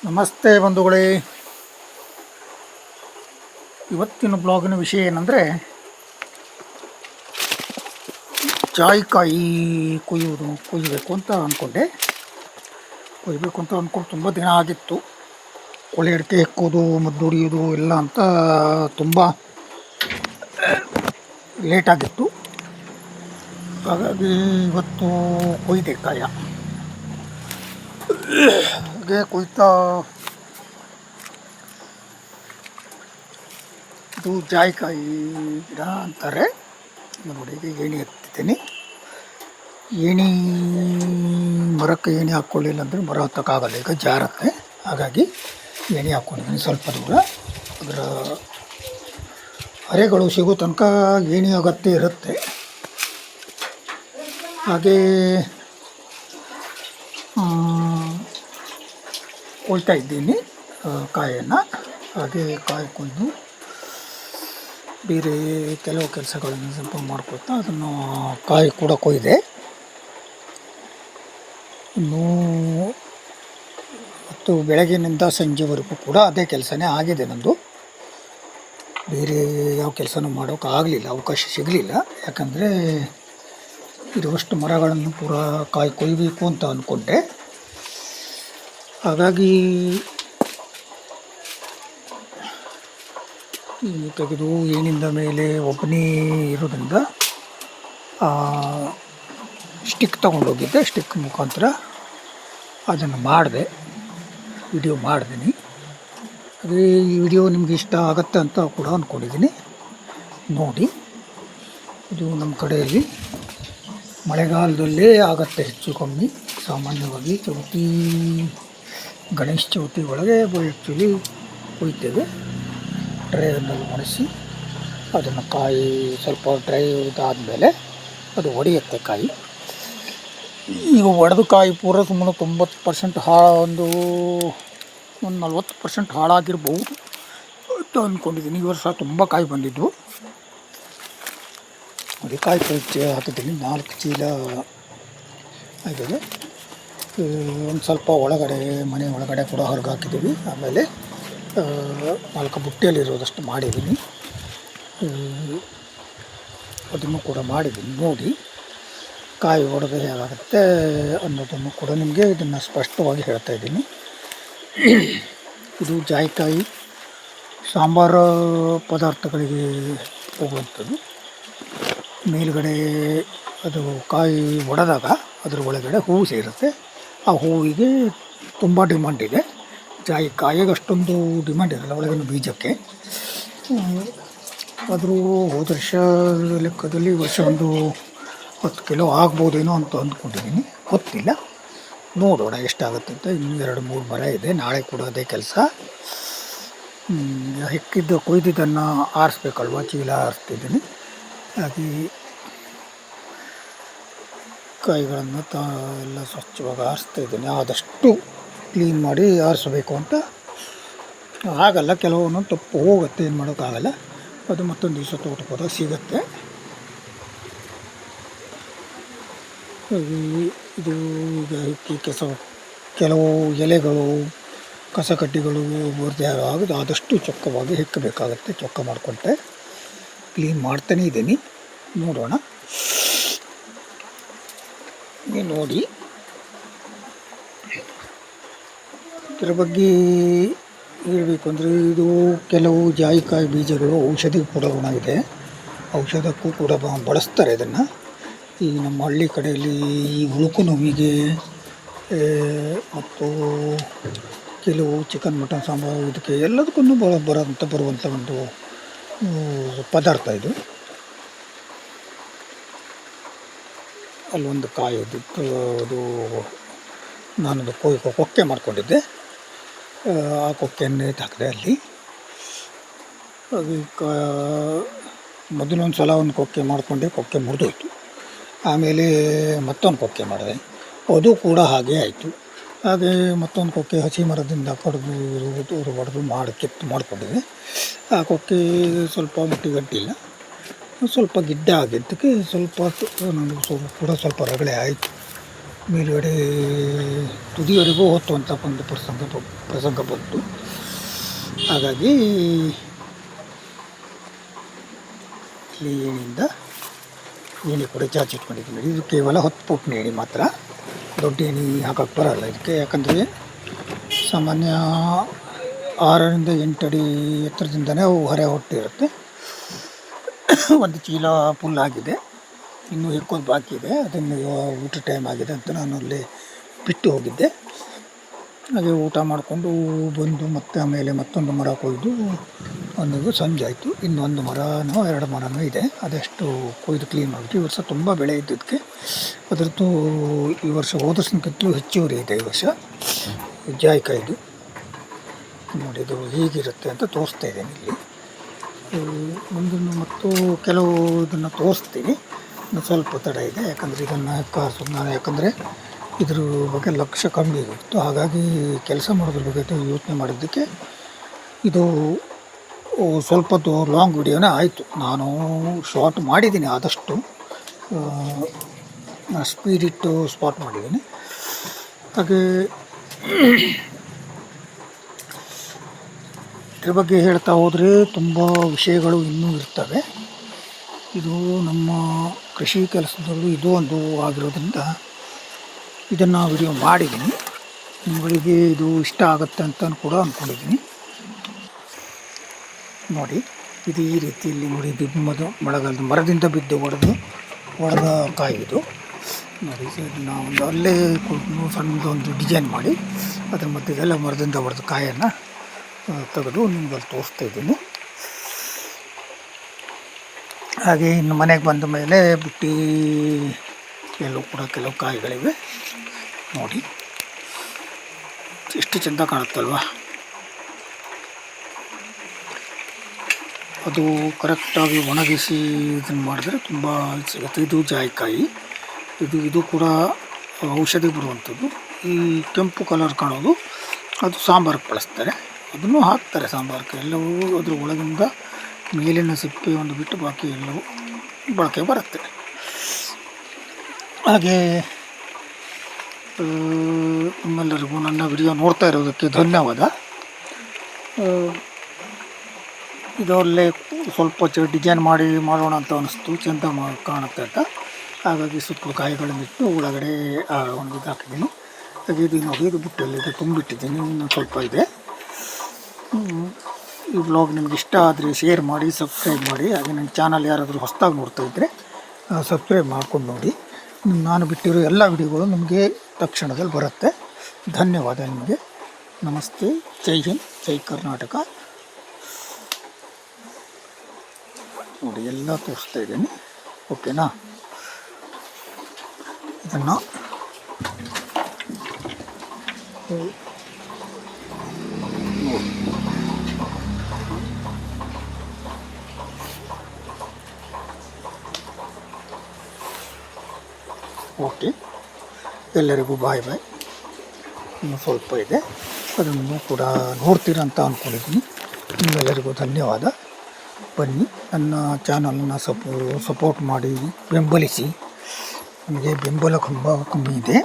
ನಮಸ್ತೆ ಬಂಧುಗಳೇ. ಇವತ್ತಿನ ಬ್ಲಾಗಿನ ವಿಷಯ ಏನಂದರೆ ಜಾಯಿಕಾಯಿ ಕೊಯ್ಯಬೇಕು ಅಂತ ಅಂದ್ಕೊಂಡು ತುಂಬ ದಿನ ಆಗಿತ್ತು. ಕೊಳೆ ಅಡಿಕೆ ಹೆಕ್ಕೋದು, ಮದ್ದು ಹೊಡಿಯೋದು ಎಲ್ಲ ಅಂತ ತುಂಬ ಲೇಟಾಗಿತ್ತು. ಹಾಗಾಗಿ ಇವತ್ತು ಕೊಯ್ದೆ ಕಾಯ. ಹಾಗೆ ಕೊಯ್ತಾ ಇದು ಜಾಯಿಕಾಯಿ ಗಿಡ ಅಂತಾರೆ. ನೋಡಿ, ಈಗ ಏಣಿ ಹತ್ತಿದ್ದೀನಿ. ಏಣಿ ಮರಕ್ಕೆ ಏಣಿ ಹಾಕ್ಕೊಳ್ಳಿಲ್ಲ ಅಂದರೆ ಮರ ಹತ್ತಕ್ಕಾಗಲ್ಲ, ಈಗ ಜಾರತ್ತೆ. ಹಾಗಾಗಿ ಏಣಿ ಹಾಕ್ಕೊಂಡಿದ್ದೀನಿ ಸ್ವಲ್ಪ ದೂರ. ಅದರ ಅರೆಗಳು ಸಿಗೋ ತನಕ ಏಣಿ ಅಗತ್ಯ ಇರುತ್ತೆ. ಹಾಗೇ ಕೊಯ್ತಾ ಇದ್ದೀನಿ ಕಾಯನ್ನು. ಹಾಗೆ ಕಾಯಿ ಕೊಯ್ದು ಬೇರೆ ಕೆಲವು ಕೆಲಸಗಳನ್ನು ಸ್ವಲ್ಪ ಮಾಡ್ಕೊಳ್ತಾ ಅದನ್ನು ಕಾಯಿ ಕೂಡ ಕೊಯ್ದೆ. ಇನ್ನೂ ಮತ್ತು ಬೆಳಗಿನಿಂದ ಸಂಜೆವರೆಗೂ ಕೂಡ ಅದೇ ಕೆಲಸನೇ ಆಗಿದೆ ನನ್ನದು. ಬೇರೆ ಯಾವ ಕೆಲಸನೂ ಮಾಡೋಕ್ಕಾಗಲಿಲ್ಲ, ಅವಕಾಶ ಸಿಗಲಿಲ್ಲ. ಯಾಕಂದರೆ ಇರುವಷ್ಟು ಮರಗಳನ್ನು ಪೂರ ಕಾಯಿ ಕೊಯ್ಯಬೇಕು ಅಂತ ಅಂದ್ಕೊಂಡೆ. ಹಾಗಾಗಿ ತೆಗೆದು ಏನಿಂದ ಮೇಲೆ ಒಬ್ಬನೇ ಇರೋದ್ರಿಂದ ಸ್ಟಿಕ್ ತೊಗೊಂಡೋಗಿದ್ದೆ. ಸ್ಟಿಕ್ ಮುಖಾಂತರ ಅದನ್ನು ಮಾಡಿದೆ, ವಿಡಿಯೋ ಮಾಡಿದ್ದೀನಿ. ಅದೇ ಈ ವಿಡಿಯೋ ನಿಮ್ಗೆ ಇಷ್ಟ ಆಗುತ್ತೆ ಅಂತ ಕೂಡ ಅಂದ್ಕೊಂಡಿದ್ದೀನಿ. ನೋಡಿ, ಇದು ನಮ್ಮ ಕಡೆಯಲ್ಲಿ ಮಳೆಗಾಲದಲ್ಲೇ ಆಗುತ್ತೆ ಹೆಚ್ಚು ಕಮ್ಮಿ. ಸಾಮಾನ್ಯವಾಗಿ ಗಣೇಶ ಚೌತಿ ಒಳಗೆ ಆ್ಯಕ್ಚುಲಿ ಕೊಯ್ತೇವೆ. ಡ್ರೈವರ್ನಲ್ಲಿ ಒಣಗಿಸಿ ಅದನ್ನು ಕಾಯಿ ಸ್ವಲ್ಪ ಡ್ರೈ ಇದಾದಮೇಲೆ ಅದು ಒಡೆಯುತ್ತೆ ಕಾಯಿ. ಈಗ ಒಡೆದು ಕಾಯಿ ಪೂರ ಸುಮ್ಮನೆ 90% ಒಂದು 40% ಹಾಳಾಗಿರ್ಬೋದು ಅಂತ ಅಂದ್ಕೊಂಡಿದ್ದೀನಿ. ಈ ವರ್ಷ ತುಂಬ ಕಾಯಿ ಬಂದಿದ್ವು. ಅದೇ ಕಾಯಿ ಹಾಕಿದ್ದೀನಿ. 4 ಚೀಲ ಆಗಿದೆ. ಒಂದು ಸ್ವಲ್ಪ ಒಳಗಡೆ, ಮನೆ ಒಳಗಡೆ ಕೂಡ ಹೊರಗೆ ಹಾಕಿದ್ದೀವಿ. ಆಮೇಲೆ 4 ಬುಟ್ಟಿಯಲ್ಲಿರೋದಷ್ಟು ಮಾಡಿದ್ದೀನಿ. ಅದನ್ನು ಕೂಡ ಮಾಡಿದ್ದೀನಿ. ನೋಡಿ, ಕಾಯಿ ಒಡೆದು ಹೇಗಾಗುತ್ತೆ ಅನ್ನೋದನ್ನು ಕೂಡ ನಿಮಗೆ ಇದನ್ನು ಸ್ಪಷ್ಟವಾಗಿ ಹೇಳ್ತಾ ಇದ್ದೀನಿ. ಇದು ಜಾಯಿಕಾಯಿ ಸಾಂಬಾರು ಪದಾರ್ಥಗಳಿಗೆ ಹೋಗುವಂಥದ್ದು. ಮೇಲುಗಡೆ ಅದು ಕಾಯಿ ಒಡೆದಾಗ ಅದರ ಒಳಗಡೆ ಹೂವು ಸೇರುತ್ತೆ. ಆ ಹೂವಿಗೆ ತುಂಬ ಡಿಮಾಂಡ್ ಇದೆ. ಜಾಯಿಕಾಯಿಗೆ ಅಷ್ಟೊಂದು ಡಿಮಾಂಡ್ ಇರಲ್ಲ, ಒಳಗಿನ ಬೀಜಕ್ಕೆ. ಆದರೂ ಹೋದ ವರ್ಷ ಲೆಕ್ಕದಲ್ಲಿ ವರ್ಷ ಒಂದು 10 ಕಿಲೋ ಆಗ್ಬೋದೇನೋ ಅಂತ ಅಂದ್ಕೊಂಡಿದ್ದೀನಿ. ಗೊತ್ತಿಲ್ಲ, ನೋಡೋಣ ಎಷ್ಟಾಗುತ್ತೆ ಅಂತ. ಇನ್ನೂ 2-3 ಮರ ಇದೆ. ನಾಳೆ ಕೂಡ ಅದೇ ಕೆಲಸ. ಕೊಯ್ದಿದ್ದನ್ನು ಆರಿಸ್ಬೇಕಲ್ವ, ಚೀಲ ಆರಿಸ್ತಿದ್ದೀನಿ. ಹಾಗೆ ಕಾಯಿಗಳನ್ನು ಎಲ್ಲ ಸ್ವಚ್ಛವಾಗಿ ಆರಿಸ್ತಾಯಿದ್ದೀನಿ. ಆದಷ್ಟು ಕ್ಲೀನ್ ಮಾಡಿ ಆರಿಸಬೇಕು ಅಂತ. ಆಗಲ್ಲ, ಕೆಲವೊಂದು ತಪ್ಪು ಹೋಗುತ್ತೆ, ಏನು ಮಾಡೋಕ್ಕಾಗಲ್ಲ. ಅದು ಮತ್ತೊಂದು ದಿವಸ ತೋಟಕ್ಕೆ ಹೋದಾಗ ಸಿಗುತ್ತೆ. ಇದು ಈಗ ಕೆಲವು ಎಲೆಗಳು, ಕಸಕಡ್ಡಿಗಳು ಬರದೇ ಆಗೋದು ಆದಷ್ಟು ಚೊಕ್ಕವಾಗಿ ಹೆಕ್ಕಬೇಕಾಗತ್ತೆ. ಚೊಕ್ಕ ಮಾಡಿಕೊಂಡೆ ಕ್ಲೀನ್ ಮಾಡ್ತಾನೇ ಇದ್ದೀನಿ. ನೋಡೋಣ. ನೋಡಿ, ಇದರ ಬಗ್ಗೆ ಹೇಳಬೇಕು ಅಂದರೆ, ಇದು ಕೆಲವು ಜಾಯಿಕಾಯಿ ಬೀಜಗಳು ಔಷಧಿ ಕೂಡ ಗುಣವಿದೆ. ಔಷಧಕ್ಕೂ ಕೂಡ ಬಳಸ್ತಾರೆ ಇದನ್ನು. ಈ ನಮ್ಮ ಹಳ್ಳಿ ಕಡೆಯಲ್ಲಿ ಈ ಉಳುಕು ನೋವಿಗೆ ಮತ್ತು ಕೆಲವು ಚಿಕನ್ ಮಟನ್ ಸಾಂಬಾರು ಇದಕ್ಕೆ ಎಲ್ಲದಕ್ಕೂ ಬರುವಂಥ ಒಂದು ಪದಾರ್ಥ ಇದು. ಅಲ್ಲೊಂದು ಕಾಯಿ ಇದ್ದಿತ್ತು, ಅದು ನಾನದು ಕೊಕ್ಕೆ ಮಾಡಿಕೊಂಡಿದ್ದೆ. ಆ ಕೊಕ್ಕೆಯನ್ನು ಹಾಕಿದೆ ಅಲ್ಲಿ. ಅದು ಮೊದಲೊಂದು ಸಲ ಒಂದು ಕೊಕ್ಕೆ ಮಾಡಿಕೊಂಡೆ, ಕೊಕ್ಕೆ ಮುರಿದೋಯ್ತು. ಆಮೇಲೆ ಮತ್ತೊಂದು ಕೊಕ್ಕೆ ಮಾಡಿದೆ, ಅದು ಕೂಡ ಹಾಗೇ ಆಯಿತು. ಹಾಗೆ ಮತ್ತೊಂದು ಕೊಕ್ಕೆ ಹಸಿ ಮರದಿಂದ ಹೊಡೆದು ಕಿತ್ತು ಮಾಡಿಕೊಂಡಿದ್ದೆ. ಆ ಕೊಕ್ಕೆ ಸ್ವಲ್ಪ ಗಟ್ಟಿಲ್ಲ, ಸ್ವಲ್ಪ ಗಿಡ್ಡ ಆಗಿದ್ದಕ್ಕೆ ಸ್ವಲ್ಪ ನನಗೆ ಕೂಡ ಸ್ವಲ್ಪ ರಗಳೆ ಆಯಿತು. ಮೇಲುಗಡೆ ತುದಿಯವರೆಗೂ ಹೋತು ಅಂತ ಒಂದು ಪ್ರಸಂಗ ಬಂತು. ಹಾಗಾಗಿ ಇಲ್ಲಿ ಏಣಿ ಕೂಡ ಚಾರ್ಜ್ ಇಟ್ಕೊಂಡಿದ್ದೀನಿ. ಇದು ಕೇವಲ 10 ಫುಟ್ನ ಏಣಿ ಮಾತ್ರ, ದೊಡ್ಡ ಏಣಿ ಹಾಕೋಕ್ಕೆ ಬರೋಲ್ಲ ಇದಕ್ಕೆ. ಯಾಕಂದರೆ ಸಾಮಾನ್ಯ 6ರಿಂದ 8 ಅಡಿ ಎತ್ತರದಿಂದನೇ ಅವು ಹೊರೆ ಹೊಟ್ಟಿರುತ್ತೆ. ಒಂದು ಚೀಲ ಫುಲ್ ಆಗಿದೆ, ಇನ್ನೂ ಹೆಕ್ಕೋದು ಬಾಕಿ ಇದೆ. ಅದನ್ನು ಊಟ ಟೈಮ್ ಆಗಿದೆ ಅಂತ ನಾನು ಅಲ್ಲಿ ಬಿಟ್ಟು ಹೋಗಿದ್ದೆ. ಹಾಗೆ ಊಟ ಮಾಡಿಕೊಂಡು ಬಂದು ಮತ್ತೆ ಆಮೇಲೆ ಮತ್ತೊಂದು ಮರ ಕೊಯ್ದು ಅನ್ನೋದು ಸಂಜೆ ಆಯಿತು. ಇನ್ನೊಂದು ಮರನೋ 2 ಮರನೋ ಇದೆ, ಅದಷ್ಟು ಕೊಯ್ದು ಕ್ಲೀನ್ ಮಾಡಿಬಿಟ್ಟು. ಈ ವರ್ಷ ತುಂಬ ಬೆಳೆ ಇದ್ದದಕ್ಕೆ ಅದರದ್ದು ಈ ವರ್ಷ ಹೋದ ವರ್ಷಕ್ಕಿಂತಲೂ ಹೆಚ್ಚುವರಿ ಇದೆ ಈ ವರ್ಷ. ಜಾಯಿಕಾಯಿದು ನೋಡಿ, ಇದು ಹೀಗಿರುತ್ತೆ ಅಂತ ತೋರಿಸ್ತಾ ಇದ್ದೇನೆ ಇಲ್ಲಿ. ಮುಂದನ್ನು ಮತ್ತು ಕೆಲವು ಇದನ್ನು ತೋರಿಸ್ತೀನಿ, ಇನ್ನು ಸ್ವಲ್ಪ ತಡ ಇದೆ. ಯಾಕಂದರೆ ಇದನ್ನು ಯಾಕಂದರೆ ಇದ್ರ ಬಗ್ಗೆ ಲಕ್ಷ್ಯ ಕಮ್ಮಿ ಇತ್ತು. ಹಾಗಾಗಿ ಕೆಲಸ ಮಾಡೋದ್ರ ಬಗ್ಗೆ ಯೋಚನೆ ಮಾಡಿದ್ದಕ್ಕೆ ಇದು ಸ್ವಲ್ಪದ್ದು ಲಾಂಗ್ ವಿಡಿಯೋನೇ ಆಯಿತು. ನಾನು ಶಾರ್ಟ್ ಮಾಡಿದ್ದೀನಿ, ಆದಷ್ಟು ಸ್ಪೀಡ್ ಇಟ್ಟು ಸ್ಪಾಟ್ ಮಾಡಿದ್ದೀನಿ. ಹಾಗೆ ಇದ್ರ ಬಗ್ಗೆ ಹೇಳ್ತಾ ಹೋದರೆ ತುಂಬ ವಿಷಯಗಳು ಇನ್ನೂ ಇರ್ತವೆ. ಇದು ನಮ್ಮ ಕೃಷಿ ಕೆಲಸದಲ್ಲೂ ಇದು ಒಂದು ಆಗಿರೋದ್ರಿಂದ ಇದನ್ನು ವಿಡಿಯೋ ಮಾಡಿದ್ದೀನಿ. ನಿಮಗೆ ಇದು ಇಷ್ಟ ಆಗುತ್ತೆ ಅಂತ ಕೂಡ ಅಂದ್ಕೊಂಡಿದ್ದೀನಿ. ನೋಡಿ, ಇದು ಈ ರೀತಿಯಲ್ಲಿ ನೋಡಿ, ಮಳೆಗಾಲದ ಮರದಿಂದ ಬಿದ್ದು ಒಡೆದ ಕಾಯಿ ಇದು ನೋಡಿ. ಇದನ್ನು ಒಂದು ಅಲ್ಲೇ ಸಣ್ಣದೊಂದು ಡಿಸೈನ್ ಮಾಡಿ ಅದ್ರ ಮಧ್ಯದೆಲ್ಲ ಮರದಿಂದ ಹೊಡೆದ ಕಾಯನ್ನು ತೆಗೆದು ನಿಮ್ಗೆ ತೋರಿಸ್ತಾ ಇದ್ದೀನಿ. ಹಾಗೆ ಇನ್ನು ಮನೆಗೆ ಬಂದ ಮೇಲೆ ಬುಟ್ಟಿ ಎಲ್ಲೂ ಕೂಡ ಕೆಲವು ಕಾಯಿಗಳಿವೆ ನೋಡಿ, ಎಷ್ಟು ಚೆಂದ ಕಾಣುತ್ತಲ್ವ. ಅದು ಕರೆಕ್ಟಾಗಿ ಒಣಗಿಸಿ ಇದನ್ನು ಮಾಡಿದ್ರೆ ತುಂಬ ಸಿಗುತ್ತೆ. ಇದು ಜಾಯಿಕಾಯಿ, ಇದು ಕೂಡ ಔಷಧಿ ಬಿಡುವಂಥದ್ದು. ಈ ಕೆಂಪು ಕಲರ್ ಕಾಣೋದು ಅದು ಸಾಂಬಾರಿಗೆ ಬಳಸ್ತಾರೆ, ಅದನ್ನು ಹಾಕ್ತಾರೆ ಸಾಂಬಾರಿಗೆ. ಎಲ್ಲವೂ ಅದ್ರ ಒಳಗಿಂದ ಮೇಲಿನ ಸಿಪ್ಪೆ ಒಂದು ಬಿಟ್ಟು ಬಾಕಿ ಎಲ್ಲವೂ ಬಳಕೆ ಬರುತ್ತೆ. ಹಾಗೆ ನಿಮ್ಮೆಲ್ಲರಿಗೂ ನನ್ನ ವಿಡಿಯೋ ನೋಡ್ತಾ ಇರೋದಕ್ಕೆ ಧನ್ಯವಾದ. ಇದರಲ್ಲೇ ಸ್ವಲ್ಪ ಡಿಸೈನ್ ಮಾಡೋಣ ಅಂತ ಅನಿಸ್ತು, ಚೆಂದ ಕಾಣುತ್ತೆ ಅಂತ. ಹಾಗಾಗಿ ಸುತ್ತಲೂ ಕಾಯಿಗಳನ್ನಿಟ್ಟು ಒಳಗಡೆ ಒಂದು ಇದು ಹಾಕಿದ್ದೀನಿ. ಹಾಗೆ ಇದು ನೋಡಿ, ಇದು ಬುಟ್ಟೆಲ್ಲಿದೆ ತುಂಬಿಟ್ಟಿದ್ದೀನಿ, ಇನ್ನೂ ಸ್ವಲ್ಪ ಇದೆ. ಈ ವ್ಲಾಗ್ ನಿಮ್ಗೆ ಇಷ್ಟ ಆದರೆ ಶೇರ್ ಮಾಡಿ, ಸಬ್ಸ್ಕ್ರೈಬ್ ಮಾಡಿ. ಹಾಗೆ ನನ್ನ ಚಾನಲ್ ಯಾರಾದರೂ ಹೊಸದಾಗಿ ನೋಡ್ತಾ ಇದ್ದರೆ ಸಬ್ಸ್ಕ್ರೈಬ್ ಮಾಡ್ಕೊಂಡು ನೋಡಿ. ನಾನು ಬಿಟ್ಟಿರೋ ಎಲ್ಲ ವಿಡಿಯೋಗಳು ನಿಮಗೆ ತಕ್ಷಣದಲ್ಲಿ ಬರುತ್ತೆ. ಧನ್ಯವಾದ ನಿಮಗೆ. ನಮಸ್ತೆ, ಜೈ ಹಿಂದ್, ಜೈ ಕರ್ನಾಟಕ. ನೋಡಿ, ಎಲ್ಲ ತೋರಿಸ್ತಾ ಇದ್ದೀನಿ, ಓಕೆನಾ. ಇದನ್ನು ಓಕೆ, ಎಲ್ಲರಿಗೂ ಬಾಯ್. ಇನ್ನೂ ಸ್ವಲ್ಪ ಇದೆ, ಅದನ್ನು ಕೂಡ ನೋಡ್ತೀರಂತ ಅಂದ್ಕೊಂಡಿದ್ದೀನಿ. ನಿಮ್ಮೆಲ್ಲರಿಗೂ ಧನ್ಯವಾದ. ಬನ್ನಿ, ನನ್ನ ಚಾನಲನ್ನು ಸಪೋರ್ಟ್ ಮಾಡಿ, ಬೆಂಬಲಿಸಿ. ನಮಗೆ ಬೆಂಬಲ ತುಂಬ ಕಮ್ಮಿ ಇದೆ.